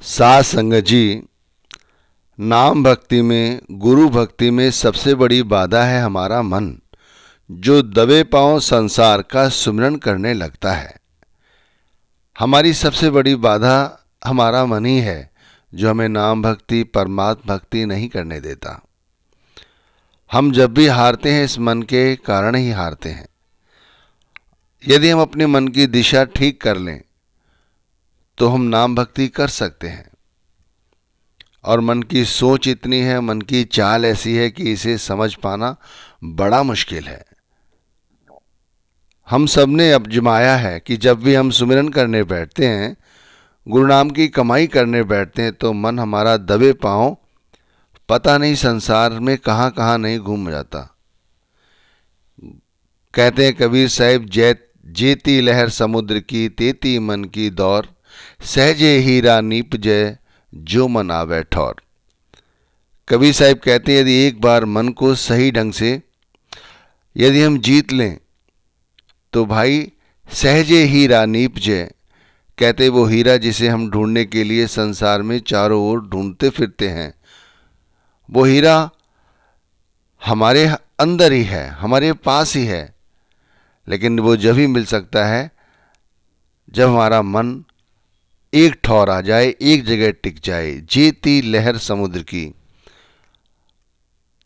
साथ संगत जी, नाम भक्ति में, गुरु भक्ति में सबसे बड़ी बाधा है हमारा मन, जो दबे पांव संसार का सुमिरन करने लगता है। हमारी सबसे बड़ी बाधा हमारा मन ही है, जो हमें नाम भक्ति, परमात्म भक्ति नहीं करने देता। हम जब भी हारते हैं, इस मन के कारण ही हारते हैं। यदि हम अपने मन की दिशा ठीक कर लें तो हम नाम भक्ति कर सकते हैं। और मन की सोच इतनी है, मन की चाल ऐसी है कि इसे समझ पाना बड़ा मुश्किल है। हम सब ने आजमाया है कि जब भी हम सुमिरन करने बैठते हैं, गुरु नाम की कमाई करने बैठते हैं, तो मन हमारा दबे पांव पता नहीं संसार में कहाँ कहाँ नहीं घूम जाता। कहते हैं कबीर साहिब, जेती लहर समुद्र की, तेती मन की दौर, सहजे हीरा नीप जय, जो मन आवे ठौर। कबीर साहिब कहते हैं, यदि एक बार मन को सही ढंग से यदि हम जीत लें तो भाई सहजे हीरा नीप जय। कहते वो हीरा जिसे हम ढूंढने के लिए संसार में चारों ओर ढूंढते फिरते हैं, वो हीरा हमारे अंदर ही है, हमारे पास ही है। लेकिन वो जब ही मिल सकता है जब हमारा मन एक ठौर आ जाए, एक जगह टिक जाए। जेती लहर समुद्र की,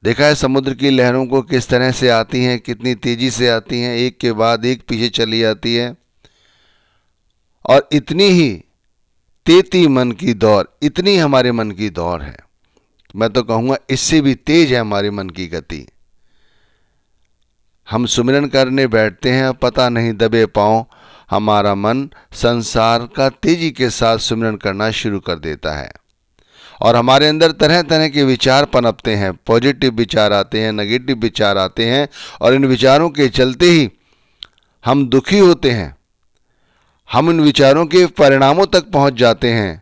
देखा है समुद्र की लहरों को किस तरह से आती हैं, कितनी तेजी से आती हैं, एक के बाद एक पीछे चली आती है। और इतनी ही तेती मन की दौड़, इतनी हमारे मन की दौड़ है। मैं तो कहूँगा इससे भी तेज है हमारे मन की गति। हम सुमिरन करने बैठते हैं, पता नहीं दबे पांव हमारा मन संसार का तेजी के साथ सुमिरन करना शुरू कर देता है। और हमारे अंदर तरह तरह के विचार पनपते हैं, पॉजिटिव विचार आते हैं, नेगेटिव विचार आते हैं, और इन विचारों के चलते ही हम दुखी होते हैं। हम इन विचारों के परिणामों तक पहुंच जाते हैं।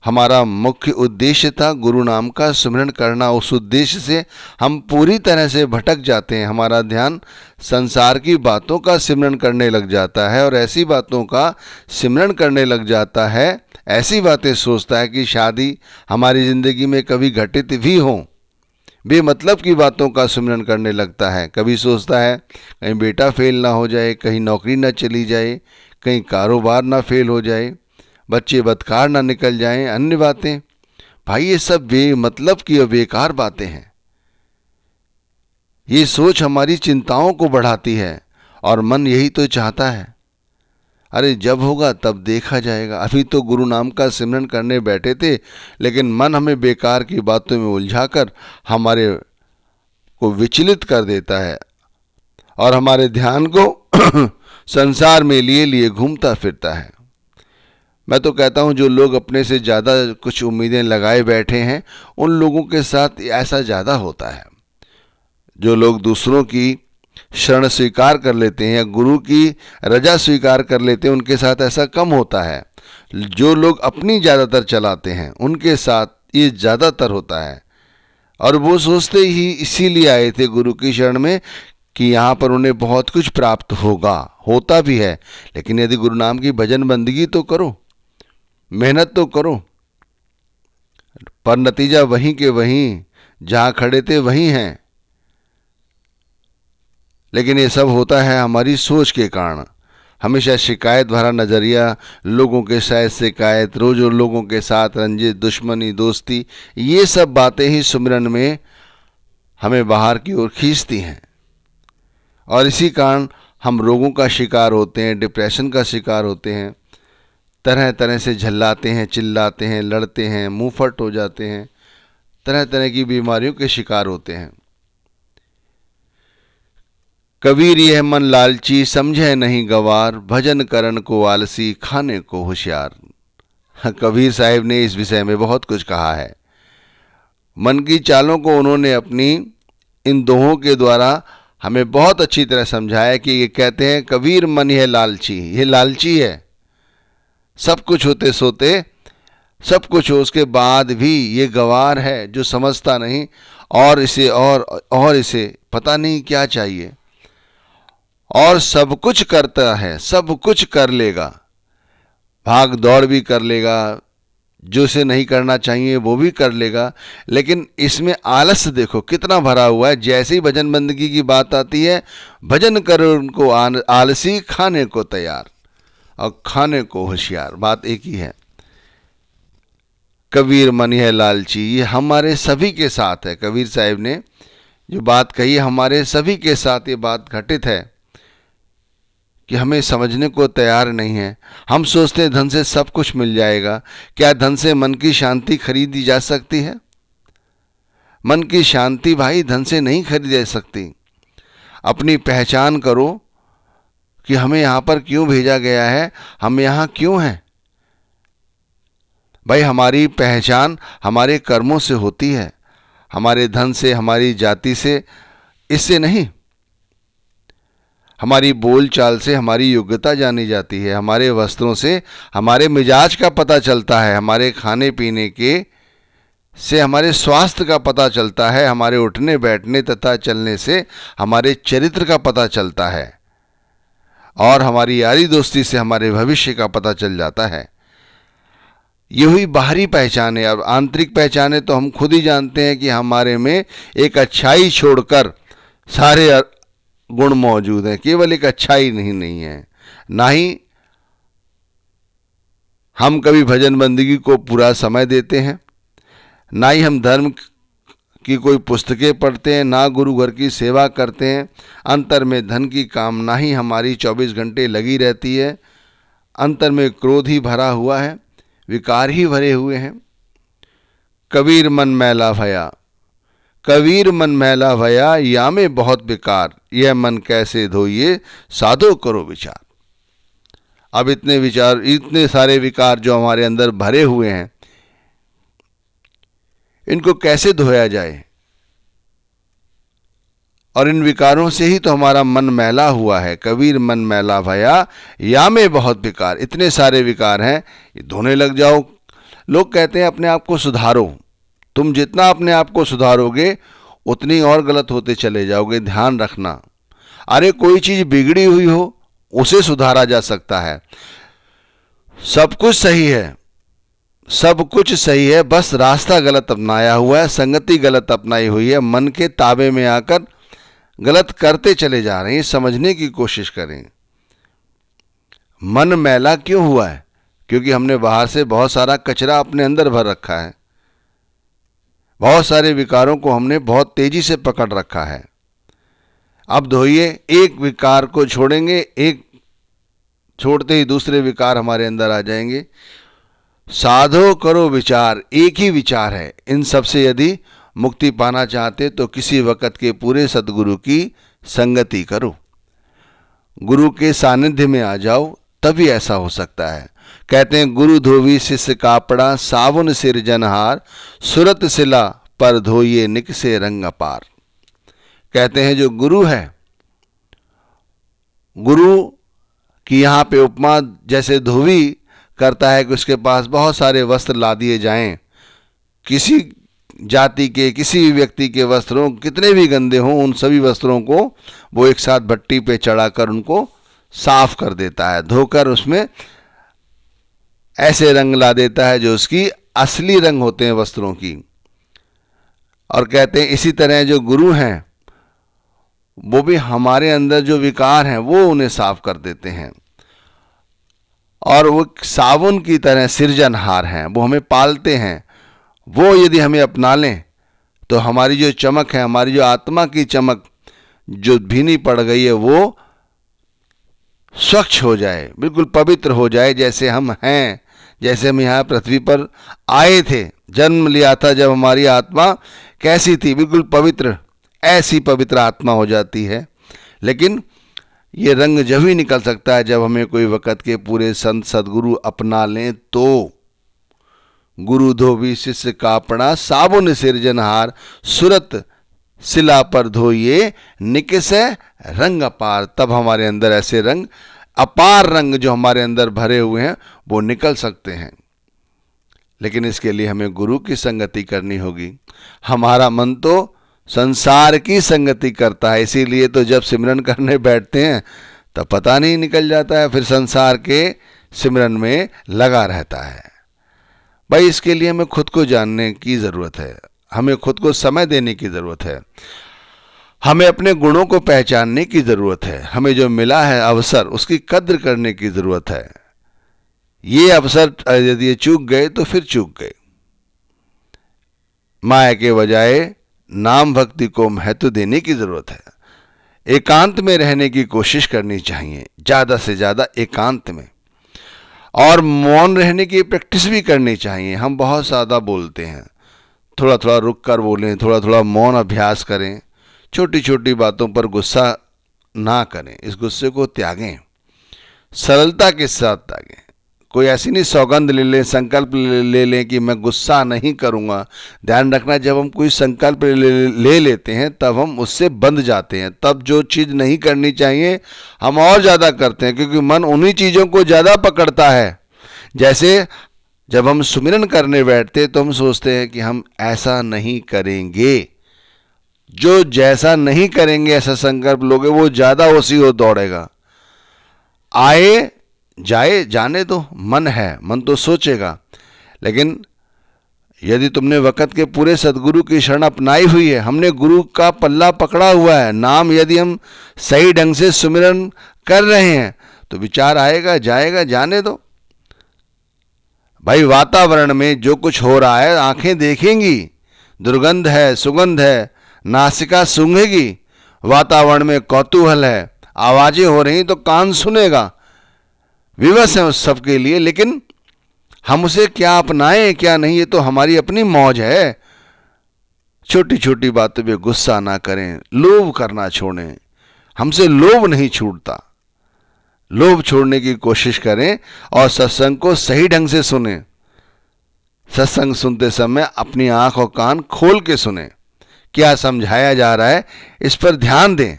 हमारा मुख्य उद्देश्य था गुरु नाम का सुमिरन करना, उस उद्देश्य से हम पूरी तरह से भटक जाते हैं। हमारा ध्यान संसार की बातों का सिमरन करने लग जाता है, और ऐसी बातों का सिमरन करने लग जाता है, ऐसी बातें सोचता है कि शादी हमारी ज़िंदगी में कभी घटित भी हों। बेमतलब की बातों का सिमरन करने लगता है। कभी सोचता है कहीं बेटा फेल ना हो जाए, कहीं नौकरी ना चली जाए, कहीं कारोबार ना फेल हो जाए, बच्चे बदकार ना निकल जाएं, अन्य बातें। भाई ये सब बेमतलब की और बेकार बातें हैं। ये सोच हमारी चिंताओं को बढ़ाती है, और मन यही तो चाहता है, अरे जब होगा तब देखा जाएगा। अभी तो गुरु नाम का सिमरन करने बैठे थे, लेकिन मन हमें बेकार की बातों में उलझाकर हमारे को विचलित कर देता है, और हमारे ध्यान को संसार में लिए लिए घूमता फिरता है। मैं तो कहता हूँ जो लोग अपने से ज़्यादा कुछ उम्मीदें लगाए बैठे हैं, उन लोगों के साथ ऐसा ज़्यादा होता है। जो लोग दूसरों की शरण स्वीकार कर लेते हैं या गुरु की रजा स्वीकार कर लेते हैं, उनके साथ ऐसा कम होता है। जो लोग अपनी ज़्यादातर चलाते हैं, उनके साथ ये ज़्यादातर होता है। और वो सोचते ही इसीलिए आए थे गुरु की शरण में कि यहाँ पर उन्हें बहुत कुछ प्राप्त होगा, होता भी है। लेकिन यदि गुरु नाम की भजन बंदगी तो करो, मेहनत तो करो, पर नतीजा वहीं के वहीं, जहाँ खड़े थे वहीं हैं। लेकिन ये सब होता है हमारी सोच के कारण। हमेशा शिकायत भरा नज़रिया, लोगों के साथ शिकायत, रोज लोगों के साथ रंजिश, दुश्मनी, दोस्ती, ये सब बातें ही सुमिरन में हमें बाहर की ओर खींचती हैं। और इसी कारण हम रोगों का शिकार होते हैं, डिप्रेशन का शिकार होते हैं, तरह तरह से झल्लाते हैं, चिल्लाते हैं, लड़ते हैं, मुंहफट हो जाते हैं, तरह तरह की बीमारियों के शिकार होते हैं। कबीर यह मन लालची, समझे नहीं गवार, भजन करन को आलसी, खाने को होशियार। कबीर साहिब ने इस विषय में बहुत कुछ कहा है। मन की चालों को उन्होंने अपनी इन दोहों के द्वारा हमें बहुत अच्छी तरह समझाया कि ये कहते हैं कबीर मन यह लालची, ये लालची है। सब कुछ होते सोते, सब कुछ हो, उसके बाद भी ये गवार है जो समझता नहीं, और इसे और इसे पता नहीं क्या चाहिए, और सब कुछ करता है, सब कुछ कर लेगा, भाग दौड़ भी कर लेगा, जो उसे नहीं करना चाहिए वो भी कर लेगा, लेकिन इसमें आलस देखो कितना भरा हुआ है। जैसे ही भजन बंदगी की बात आती है, भजन करो उनको आलसी, खाने को तैयार और खाने को होशियार। बात एक ही है। कबीर मन है लालची, ये हमारे सभी के साथ है। कबीर साहब ने जो बात कही, हमारे सभी के साथ ये बात घटित है कि हमें समझने को तैयार नहीं है। हम सोचते हैं धन से सब कुछ मिल जाएगा। क्या धन से मन की शांति खरीदी जा सकती है? मन की शांति भाई धन से नहीं खरीदी जा सकती। अपनी पहचान करो कि हमें यहाँ पर क्यों भेजा गया है, हम यहाँ क्यों हैं। भाई हमारी पहचान हमारे कर्मों से होती है, हमारे धन से, हमारी जाति से, इससे नहीं। हमारी बोल चाल से हमारी योग्यता जानी जाती है, हमारे वस्त्रों से हमारे मिजाज का पता चलता है, हमारे खाने पीने के से हमारे स्वास्थ्य का पता चलता है, हमारे उठने बैठने तथा चलने से हमारे चरित्र का पता चलता है, और हमारी यारी दोस्ती से हमारे भविष्य का पता चल जाता है। ये हुई बाहरी पहचान है। अब आंतरिक पहचाने तो हम खुद ही जानते हैं कि हमारे में एक अच्छाई छोड़कर सारे गुण मौजूद हैं, केवल एक अच्छाई नहीं है। ना ही हम कभी भजन बंदगी को पूरा समय देते हैं, ना ही हम धर्म की कोई पुस्तकें पढ़ते हैं, ना गुरु घर की सेवा करते हैं। अंतर में धन की कामना ही हमारी 24 घंटे लगी रहती है। अंतर में क्रोध ही भरा हुआ है, विकार ही भरे हुए हैं। कबीर मन मैला भया, कबीर मन मैला भया, या में बहुत विकार, यह मन कैसे धोइए, साधो करो विचार। अब इतने विचार, इतने सारे विकार जो हमारे अंदर भरे हुए हैं, इनको कैसे धोया जाए? और इन विकारों से ही तो हमारा मन मैला हुआ है। कबीर मन मैला भया, या में बहुत विकार, इतने सारे विकार हैं, ये धोने लग जाओ। लोग कहते हैं अपने आप को सुधारो। तुम जितना अपने आप को सुधारोगे उतनी और गलत होते चले जाओगे। ध्यान रखना, अरे कोई चीज बिगड़ी हुई हो उसे सुधारा जा सकता है। सब कुछ सही है, सब कुछ सही है, बस रास्ता गलत अपनाया हुआ है, संगति गलत अपनाई हुई है, मन के ताबे में आकर गलत करते चले जा रहे हैं। समझने की कोशिश करें। मन मैला क्यों हुआ है? क्योंकि हमने बाहर से बहुत सारा कचरा अपने अंदर भर रखा है। बहुत सारे विकारों को हमने बहुत तेजी से पकड़ रखा है। अब धोइए, एक विकार को छोड़ेंगे, एक छोड़ते ही दूसरे विकार हमारे अंदर आ जाएंगे। साधो करो विचार, एक ही विचार है। इन सब से यदि मुक्ति पाना चाहते तो किसी वक्त के पूरे सद्गुरु की संगति करो, गुरु के सानिध्य में आ जाओ, तभी ऐसा हो सकता है। कहते हैं गुरु धोवी शिष्य कापड़ा, साबुन सिरजनहार, सुरत सिला पर धोइए निकसे रंग अपार। कहते हैं जो गुरु है, गुरु की यहाँ पे उपमा जैसे धोवी करता है कि उसके पास बहुत सारे वस्त्र ला दिए जाएं। किसी जाति के, किसी भी व्यक्ति के वस्त्रों कितने भी गंदे हों, उन सभी वस्त्रों को वो एक साथ भट्टी पे चढ़ाकर उनको साफ कर देता है, धोकर उसमें ऐसे रंग ला देता है जो उसकी असली रंग होते हैं वस्त्रों की। और कहते हैं इसी तरह जो गुरु हैं वो भी हमारे अंदर जो विकार हैं वो उन्हें साफ कर देते हैं, और वो साबुन की तरह सिरजनहार हैं, वो हमें पालते हैं। वो यदि हमें अपना लें तो हमारी जो चमक है, हमारी जो आत्मा की चमक जो भीनी पड़ गई है, वो स्वच्छ हो जाए, बिल्कुल पवित्र हो जाए, जैसे हम हैं, जैसे हम यहाँ पृथ्वी पर आए थे, जन्म लिया था जब हमारी आत्मा कैसी थी, बिल्कुल पवित्र, ऐसी पवित्र आत्मा हो जाती है। लेकिन ये रंग जब ही निकल सकता है जब हमें कोई वक़्त के पूरे संत सदगुरु अपना लें तो। गुरु धोबी शिष्य कापड़ा, साबुन सिरजनहार, सुरत सिला पर धोइए निकसे रंग अपार। तब हमारे अंदर ऐसे रंग, अपार रंग जो हमारे अंदर भरे हुए हैं वो निकल सकते हैं। लेकिन इसके लिए हमें गुरु की संगति करनी होगी। हमारा मन तो संसार की संगति करता है, इसीलिए तो जब सिमरन करने बैठते हैं तब पता नहीं निकल जाता है, फिर संसार के सिमरन में लगा रहता है। भाई इसके लिए हमें खुद को जानने की ज़रूरत है, हमें खुद को समय देने की ज़रूरत है, हमें अपने गुणों को पहचानने की ज़रूरत है, हमें जो मिला है अवसर उसकी कद्र करने की ज़रूरत है। ये अवसर यदि ये चूक गए तो फिर चूक गए। माया के बजाय नाम भक्ति को महत्व देने की ज़रूरत है। एकांत में रहने की कोशिश करनी चाहिए, ज़्यादा से ज़्यादा एकांत में, और मौन रहने की प्रैक्टिस भी करनी चाहिए। हम बहुत ज़्यादा बोलते हैं, थोड़ा थोड़ा रुक कर बोलें, थोड़ा थोड़ा मौन अभ्यास करें, छोटी छोटी बातों पर गुस्सा ना करें, इस गुस्से को त्यागें, सरलता के साथ त्यागें। कोई ऐसी नहीं सौगंध ले लें, संकल्प ले लें कि मैं गुस्सा नहीं करूँगा। ध्यान रखना, जब हम कोई संकल्प ले लेते हैं तब हम उससे बंध जाते हैं, तब जो चीज़ नहीं करनी चाहिए हम और ज़्यादा करते हैं, क्योंकि मन उन्हीं चीज़ों को ज़्यादा पकड़ता है। जैसे जब हम सुमिरन करने बैठते तो हम सोचते हैं कि हम ऐसा नहीं करेंगे, जो जैसा नहीं करेंगे ऐसा संकल्प लोगे वो ज़्यादा उसी ओर दौड़ेगा। आए जाए जाने दो, मन है, मन तो सोचेगा, लेकिन यदि तुमने वक़्त के पूरे सदगुरु की शरण अपनाई हुई है, हमने गुरु का पल्ला पकड़ा हुआ है, नाम यदि हम सही ढंग से सुमिरन कर रहे हैं तो विचार आएगा, जाएगा, जाने दो। भाई वातावरण में जो कुछ हो रहा है आंखें देखेंगी, दुर्गंध है, सुगंध है, नासिका सूंघेगी, वातावरण में कौतूहल है, आवाजें हो रही तो कान सुनेगा, विवश है उस सब के लिए, लेकिन हम उसे क्या अपनाएं क्या नहीं ये तो हमारी अपनी मौज है। छोटी छोटी बातों पे गुस्सा ना करें, लोभ करना छोड़ें, हमसे लोभ नहीं छूटता, लोभ छोड़ने की कोशिश करें और सत्संग को सही ढंग से सुनें। सत्संग सुनते समय अपनी आंख और कान खोल के सुनें, क्या समझाया जा रहा है इस पर ध्यान दें।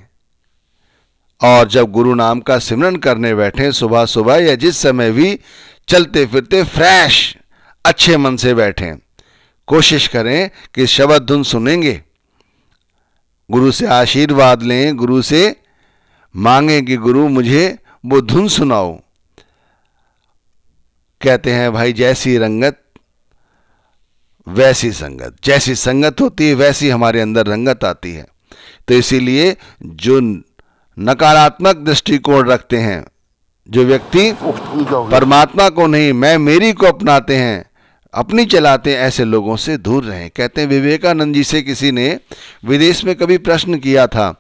और जब गुरु नाम का सिमरन करने बैठे, सुबह सुबह या जिस समय भी, चलते फिरते फ्रेश अच्छे मन से बैठें। कोशिश करें कि शब्द धुन सुनेंगे, गुरु से आशीर्वाद लें, गुरु से मांगें कि गुरु मुझे वो धुन सुनाओ। कहते हैं भाई जैसी रंगत वैसी संगत, जैसी संगत होती है वैसी हमारे अंदर रंगत आती है। तो इसीलिए जो नकारात्मक दृष्टिकोण रखते हैं, जो व्यक्ति परमात्मा को नहीं मैं मेरी को अपनाते हैं, अपनी चलाते हैं, ऐसे लोगों से दूर रहें। कहते हैं विवेकानंद जी से किसी ने विदेश में कभी प्रश्न किया था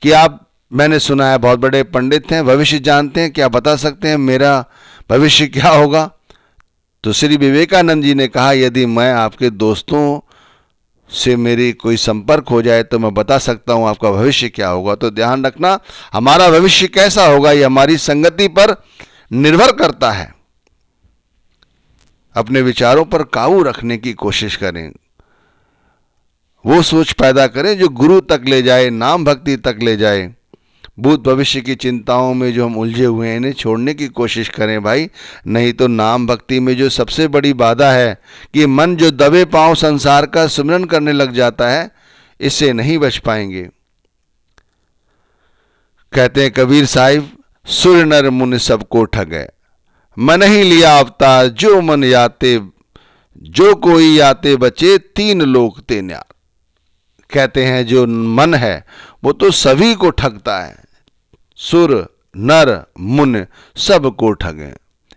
कि आप, मैंने सुना है बहुत बड़े पंडित हैं, भविष्य जानते हैं, क्या बता सकते हैं मेरा भविष्य क्या होगा? तो श्री विवेकानंद जी ने कहा यदि मैं आपके दोस्तों से मेरी कोई संपर्क हो जाए तो मैं बता सकता हूं आपका भविष्य क्या होगा। तो ध्यान रखना, हमारा भविष्य कैसा होगा ये हमारी संगति पर निर्भर करता है। अपने विचारों पर काबू रखने की कोशिश करें, वो सोच पैदा करें जो गुरु तक ले जाए, नाम भक्ति तक ले जाए। भूत भविष्य की चिंताओं में जो हम उलझे हुए हैं इन्हें छोड़ने की कोशिश करें भाई, नहीं तो नाम भक्ति में जो सबसे बड़ी बाधा है कि मन जो दबे पांव संसार का सुमिरन करने लग जाता है, इससे नहीं बच पाएंगे। कहते हैं कबीर साहिब, सुर नर मुनि सबको ठगे, मन ही लिया अवतार जो मन याते, जो कोई याते बचे तीन लोक ते न्यार। कहते हैं जो मन है वो तो सभी को ठगता है, सुर नर मुनि सबको ठगे।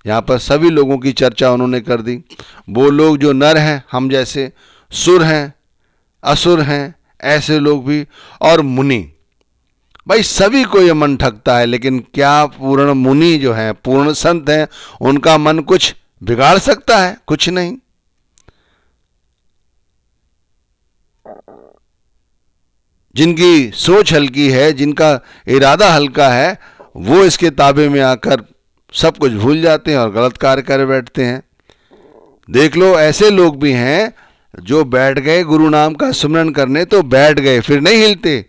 यहाँ पर सभी लोगों की चर्चा उन्होंने कर दी। वो लोग जो नर हैं हम जैसे, सुर हैं, असुर हैं, ऐसे लोग भी, और मुनि, भाई सभी को ये मन ठगता है। लेकिन क्या पूर्ण मुनि जो हैं, पूर्ण संत हैं, उनका मन कुछ बिगाड़ सकता है? कुछ नहीं। जिनकी सोच हल्की है, जिनका इरादा हल्का है, वो इसके ताबे में आकर सब कुछ भूल जाते हैं और गलत कार्य कर बैठते हैं। देख लो ऐसे लोग भी हैं जो बैठ गए गुरु नाम का सुमिरन करने तो बैठ गए, फिर नहीं हिलते।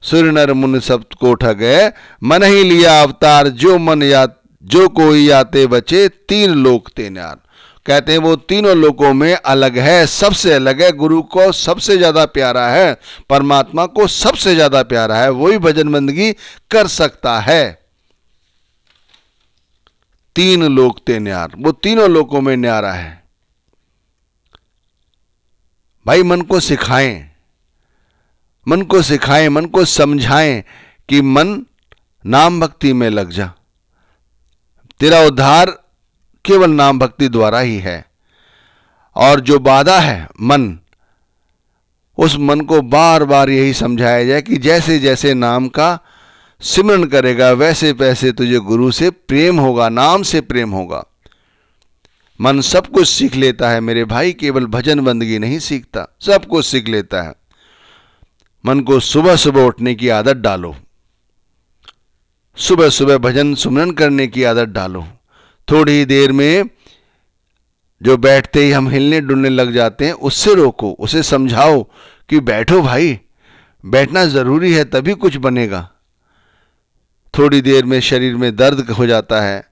सूर्य नर मुनि सब को ठगे, मन ही लिया अवतार जो मन या जो कोई याते बचे तीन लोक ते न्यार। कहते हैं वो तीनों लोकों में अलग है, सबसे अलग है, गुरु को सबसे ज्यादा प्यारा है, परमात्मा को सबसे ज्यादा प्यारा है, वही भजन बंदगी कर सकता है। तीन लोक ते न्यार, वो तीनों लोकों में न्यारा है। भाई मन को सिखाएं, मन को सिखाएं, मन को समझाएं कि मन नाम भक्ति में लग जा। तेरा उद्धार केवल नाम भक्ति द्वारा ही है। और जो बाधा है मन, उस मन को बार बार यही समझाया जाए कि जैसे जैसे नाम का सिमरन करेगा वैसे वैसे तुझे गुरु से प्रेम होगा, नाम से प्रेम होगा। मन सब कुछ सीख लेता है मेरे भाई, केवल भजन बंदगी नहीं सीखता, सब कुछ सीख लेता है। मन को सुबह सुबह उठने की आदत डालो, सुबह सुबह भजन सुमरन करने की आदत डालो। थोड़ी ही देर में जो बैठते ही हम हिलने डुलने लग जाते हैं उससे रोको, उसे समझाओ कि बैठो भाई, बैठना जरूरी है तभी कुछ बनेगा। थोड़ी देर में शरीर में दर्द हो जाता है,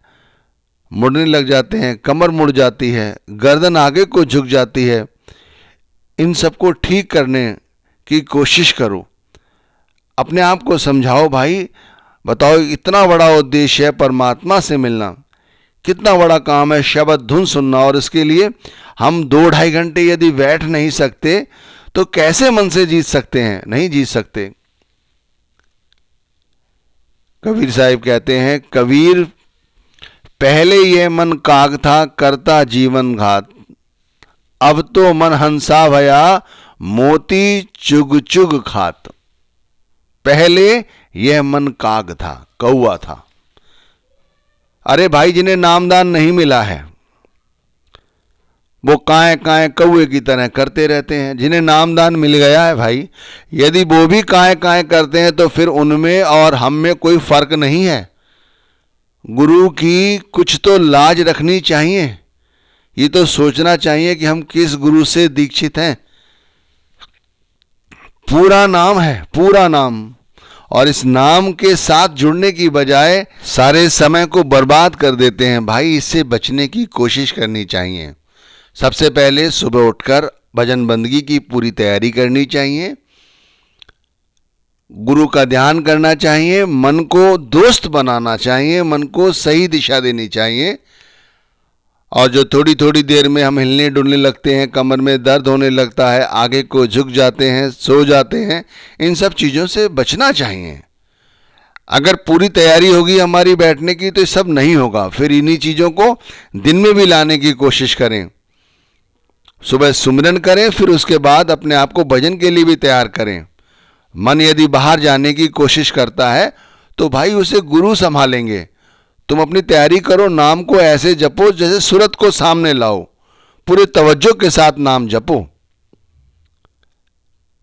मुड़ने लग जाते हैं, कमर मुड़ जाती है, गर्दन आगे को झुक जाती है। इन सबको ठीक करने की कोशिश करो, अपने आप को समझाओ भाई। बताओ, इतना बड़ा उद्देश्य है परमात्मा से मिलना, कितना बड़ा काम है शब्द धुन सुनना, और इसके लिए हम 2-2.5 घंटे यदि बैठ नहीं सकते तो कैसे मन से जीत सकते हैं? नहीं जीत सकते। कबीर साहिब कहते हैं, कबीर पहले यह मन काग था करता जीवन घात, अब तो मन हंसा भया मोती चुग चुग खात। पहले यह मन काग था, कौआ था। अरे भाई, जिन्हें नामदान नहीं मिला है वो काए काए कौए की तरह करते रहते हैं। जिन्हें नामदान मिल गया है भाई, यदि वो भी काए काए करते हैं तो फिर उनमें और हम में कोई फर्क नहीं है। गुरु की कुछ तो लाज रखनी चाहिए, ये तो सोचना चाहिए कि हम किस गुरु से दीक्षित हैं। पूरा नाम है, पूरा नाम, और इस नाम के साथ जुड़ने की बजाय सारे समय को बर्बाद कर देते हैं। भाई, इससे बचने की कोशिश करनी चाहिए। सबसे पहले सुबह उठकर भजन बंदगी की पूरी तैयारी करनी चाहिए, गुरु का ध्यान करना चाहिए, मन को दोस्त बनाना चाहिए, मन को सही दिशा देनी चाहिए। और जो थोड़ी थोड़ी देर में हम हिलने डुलने लगते हैं, कमर में दर्द होने लगता है, आगे को झुक जाते हैं, सो जाते हैं, इन सब चीज़ों से बचना चाहिए। अगर पूरी तैयारी होगी हमारी बैठने की तो ये सब नहीं होगा। फिर इन्हीं चीज़ों को दिन में भी लाने की कोशिश करें। सुबह सुमिरन करें, फिर उसके बाद अपने आप को भजन के लिए भी तैयार करें। मन यदि बाहर जाने की कोशिश करता है तो भाई उसे गुरु संभालेंगे। तुम अपनी तैयारी करो, नाम को ऐसे जपो जैसे सूरत को सामने लाओ, पूरे तवज्जो के साथ नाम जपो।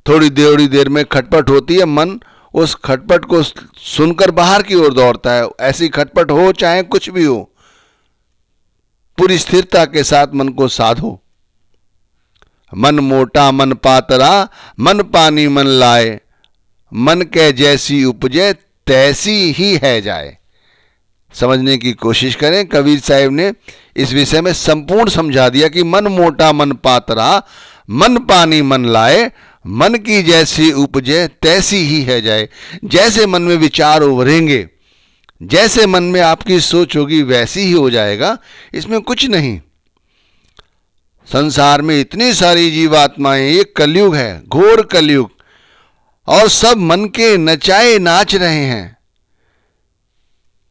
थोड़ी देर में खटपट होती है, मन उस खटपट को सुनकर बाहर की ओर दौड़ता है। ऐसी खटपट हो चाहे कुछ भी हो, पूरी स्थिरता के साथ मन को साधो। मन मोटा मन पातरा, मन पानी मन लाए, मन के जैसी उपजे तैसी ही है जाए। समझने की कोशिश करें। कबीर साहिब ने इस विषय में संपूर्ण समझा दिया कि मन मोटा मन पातरा, मन पानी मन लाए, मन की जैसी उपजे तैसी ही है जाए। जैसे मन में विचार उभरेंगे, जैसे मन में आपकी सोच होगी वैसी ही हो जाएगा, इसमें कुछ नहीं। संसार में इतनी सारी जीवात्माएं, ये कलयुग है, घोर कलयुग, और सब मन के नचाए नाच रहे हैं।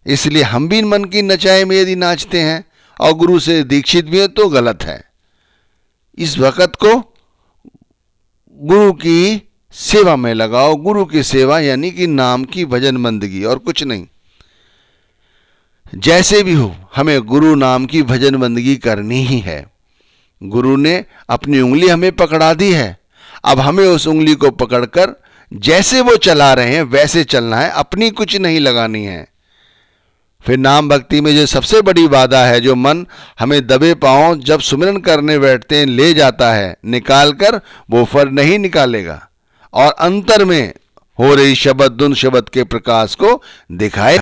इसलिए हम भी मन की नचाए में यदि नाचते हैं और गुरु से दीक्षित भी है तो गलत है। इस वक्त को गुरु की सेवा में लगाओ। गुरु की सेवा यानी कि नाम की भजन बंदगी, और कुछ नहीं। जैसे भी हो, हमें गुरु नाम की भजन बंदगी करनी ही है। गुरु ने अपनी उंगली हमें पकड़ा दी है, अब हमें उस उंगली को पकड़कर जैसे वो चला रहे हैं वैसे चलना है, अपनी कुछ नहीं लगानी है। फिर नाम भक्ति में जो सबसे बड़ी बाधा है, जो मन हमें दबे पांव जब सुमिरन करने बैठते हैं ले जाता है निकाल कर, वो फर नहीं निकालेगा और अंतर में हो रही शब्द धुन शब्द के प्रकाश को दिखाए।